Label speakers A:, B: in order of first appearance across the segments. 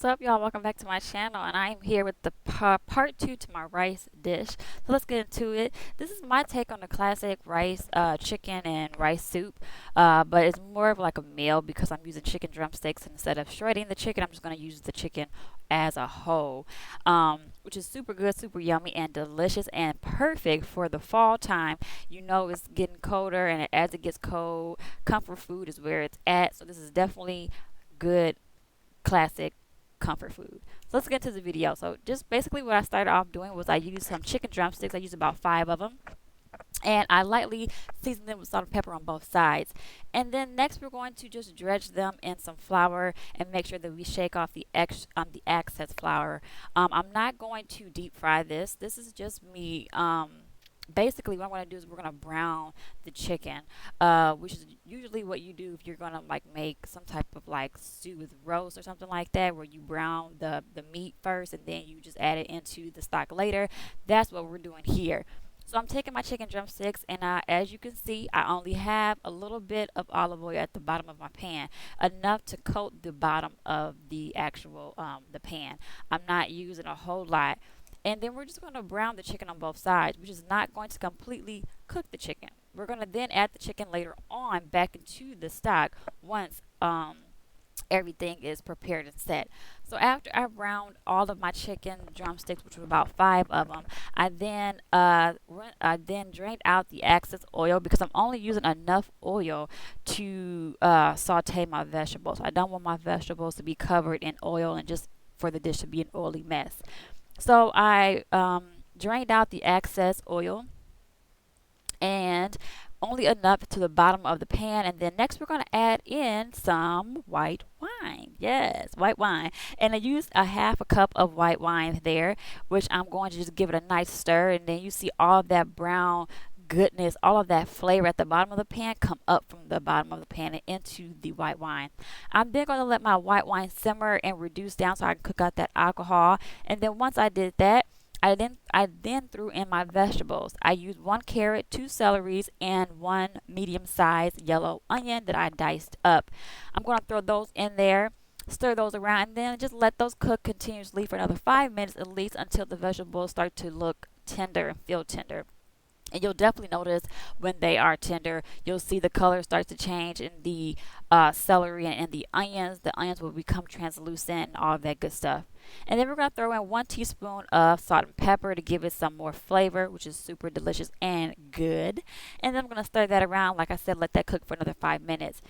A: What's up, y'all? Welcome back to my channel, and I am here with the part two to my rice dish. So let's get into it. This is my take on the classic rice, chicken and rice soup, but it's more of like a meal because I'm using chicken drumsticks instead of shredding the chicken. I'm just going to use the chicken as a whole, which is super good, super yummy, and delicious, and perfect for the fall time. You know, it's getting colder, and as it gets cold, comfort food is where it's at. So this is definitely good, classic comfort food. So let's get to the video. So just basically what I started off doing was I used some chicken drumsticks. I used about 5 of them. And I lightly seasoned them with salt and pepper on both sides. And then next we're going to just dredge them in some flour and make sure that we shake off the excess flour. I'm not going to deep fry this. This is just me. Basically what I'm going to do is we're going to brown the chicken, which is usually what you do if you're going to like make some type of like stew with roast or something like that, where you brown the meat first and then you just add it into the stock later. That's what we're doing here. So I'm taking my chicken drumsticks, and as you can see, I only have a little bit of olive oil at the bottom of my pan, enough to coat the bottom of the actual the pan. I'm not using a whole lot. And then we're just going to brown the chicken on both sides, which is not going to completely cook the chicken. We're going to then add the chicken later on back into the stock once everything is prepared and set. So after I browned all of my chicken drumsticks, which were about 5 of them, I then drained out the excess oil because I'm only using enough oil to saute my vegetables. I don't want my vegetables to be covered in oil and just for the dish to be an oily mess. So I drained out the excess oil and only enough to the bottom of the pan. And then next we're going to add in some white wine. Yes, white wine. And I used a half a cup of white wine there, which I'm going to just give it a nice stir. And then you see all of that brown goodness, all of that flavor at the bottom of the pan come up from the bottom of the pan and into the white wine. I'm then going to let my white wine simmer and reduce down so I can cook out that alcohol. And then once I did that, I then threw in my vegetables. I used 1 carrot, 2 celeries, and 1 medium-sized yellow onion that I diced up. I'm going to throw those in there, stir those around, and then just let those cook continuously for another 5 minutes at least until the vegetables start to look tender and feel tender. And you'll definitely notice when they are tender, you'll see the color starts to change in the celery and the onions. The onions will become translucent and all of that good stuff. And then we're going to throw in 1 teaspoon of salt and pepper to give it some more flavor, which is super delicious and good. And then I'm going to stir that around. Like I said, let that cook for another 5 minutes.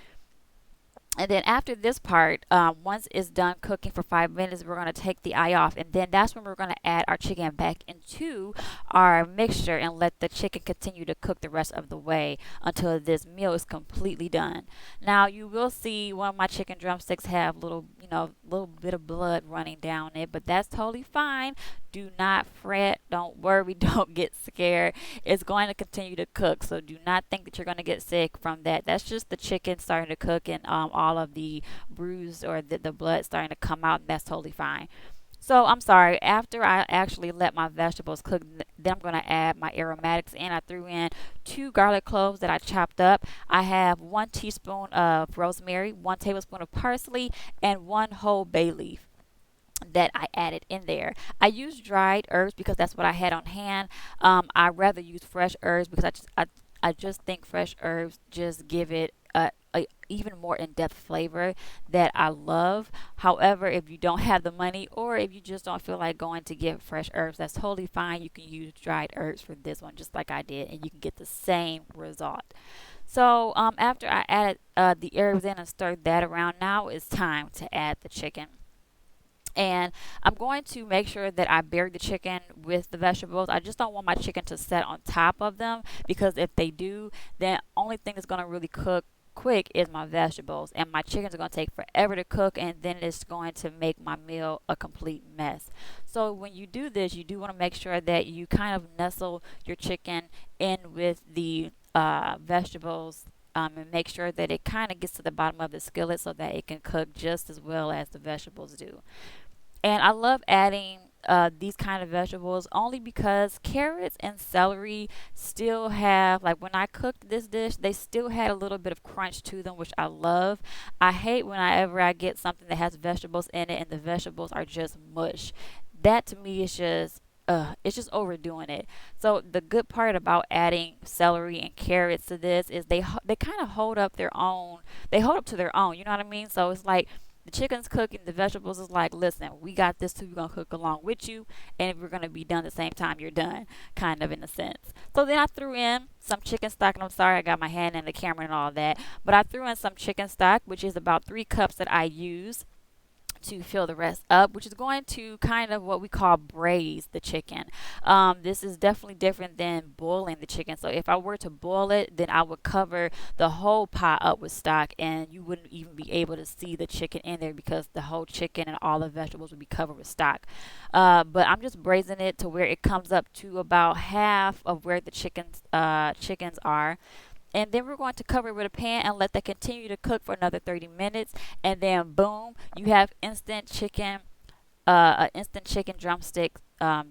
A: And then after this part, once it's done cooking for 5 minutes, we're going to take the eye off. And then that's when we're going to add our chicken back into our mixture and let the chicken continue to cook the rest of the way until this meal is completely done. Now, you will see one of my chicken drumsticks have little bit of blood running down it, but that's totally fine. Do not fret. Don't worry. Don't get scared. It's going to continue to cook. So do not think that you're going to get sick from that. That's just the chicken starting to cook and all of the bruise or the blood starting to come out. And that's totally fine. So I'm sorry. After I actually let my vegetables cook, then I'm going to add my aromatics in. I threw in 2 garlic cloves that I chopped up. I have 1 teaspoon of rosemary, 1 tablespoon of parsley, and 1 whole bay leaf that I added in there. I used dried herbs because that's what I had on hand. I rather use fresh herbs because I just think fresh herbs just give it a even more in-depth flavor that I love. However, if you don't have the money or if you just don't feel like going to get fresh herbs, that's totally fine. You can use dried herbs for this one just like I did, and you can get the same result. So after I added the herbs in and stirred that around, now it's time to add the chicken. And I'm going to make sure that I bury the chicken with the vegetables. I just don't want my chicken to set on top of them because if they do, the only thing that's going to really cook quick is my vegetables, and my chickens are going to take forever to cook, and then it's going to make my meal a complete mess. So when you do this, you do want to make sure that you kind of nestle your chicken in with the vegetables, and make sure that it kind of gets to the bottom of the skillet so that it can cook just as well as the vegetables do. And I love adding these kind of vegetables only because carrots and celery still have, like when I cooked this dish, they still had a little bit of crunch to them, which I love. I hate whenever I get something that has vegetables in it and the vegetables are just mush. That to me is just it's just overdoing it. So the good part about adding celery and carrots to this is they kind of hold up their own. They hold up to their own. You know what I mean? So it's like the chicken's cooking, the vegetables is like, listen, we got this too. We're gonna cook along with you, and we're gonna be done the same time you're done, kind of in a sense. So then I threw in some chicken stock, and I'm sorry I got my hand in the camera and all that, but I threw in some chicken stock, which is about 3 cups that I use to fill the rest up, which is going to kind of what we call braise the chicken. This is definitely different than boiling the chicken. So if I were to boil it, then I would cover the whole pot up with stock and you wouldn't even be able to see the chicken in there because the whole chicken and all the vegetables would be covered with stock. But I'm just braising it to where it comes up to about half of where the chickens are, and then we're going to cover it with a pan and let that continue to cook for another 30 minutes, and then boom, you have instant chicken, an instant chicken drumstick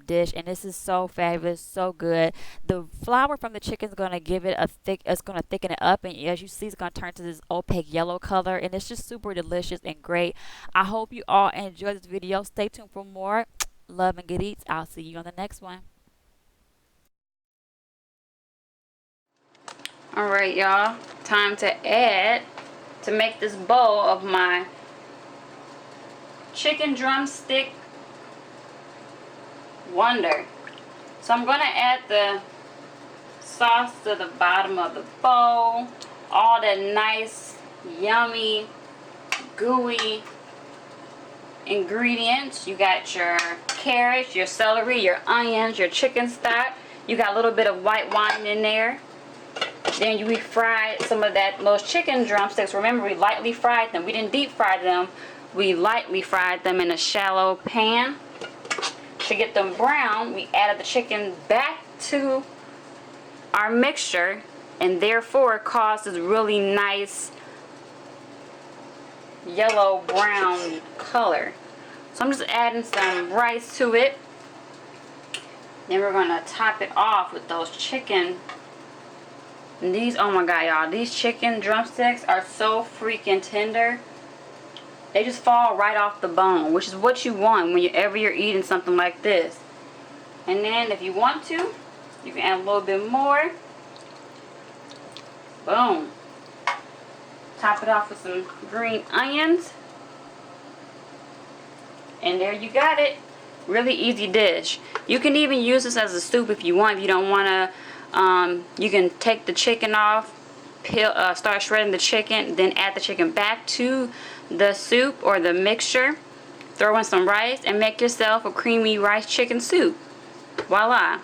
A: dish, and this is so fabulous, so good. The flour from the chicken is going to give it a it's going to thicken it up, and as you see, it's going to turn to this opaque yellow color, and it's just super delicious and great. I hope you all enjoyed this video. Stay tuned for more. Love and good eats. I'll see you on the next one. Alright, y'all, time to make this bowl of my chicken drumstick wonder. So I'm going to add the sauce to the bottom of the bowl, all that nice, yummy, gooey ingredients. You got your carrots, your celery, your onions, your chicken stock. You got a little bit of white wine in there. Then we fried some of those chicken drumsticks. Remember, we lightly fried them. We didn't deep fry them. We lightly fried them in a shallow pan. To get them brown, we added the chicken back to our mixture, and therefore it caused this really nice yellow brown color. So I'm just adding some rice to it. Then we're going to top it off with those chicken. And these, oh my god, y'all, these chicken drumsticks are so freaking tender. They just fall right off the bone, which is what you want whenever you're eating something like this. And then if you want to, you can add a little bit more. Boom. Top it off with some green onions. And there you got it. Really easy dish. You can even use this as a soup if you want. If you don't want to, you can take the chicken off, start shredding the chicken, then add the chicken back to the soup or the mixture, throw in some rice, and make yourself a creamy rice chicken soup. Voila.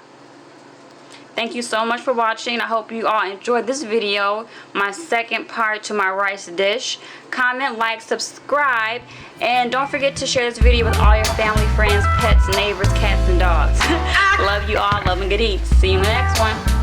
A: Thank you so much for watching. I hope you all enjoyed this video, my second part to my rice dish. Comment, like, subscribe, and don't forget to share this video with all your family, friends, pets, neighbors, cats, and dogs. Love you all. Love and good eats. See you in the next one.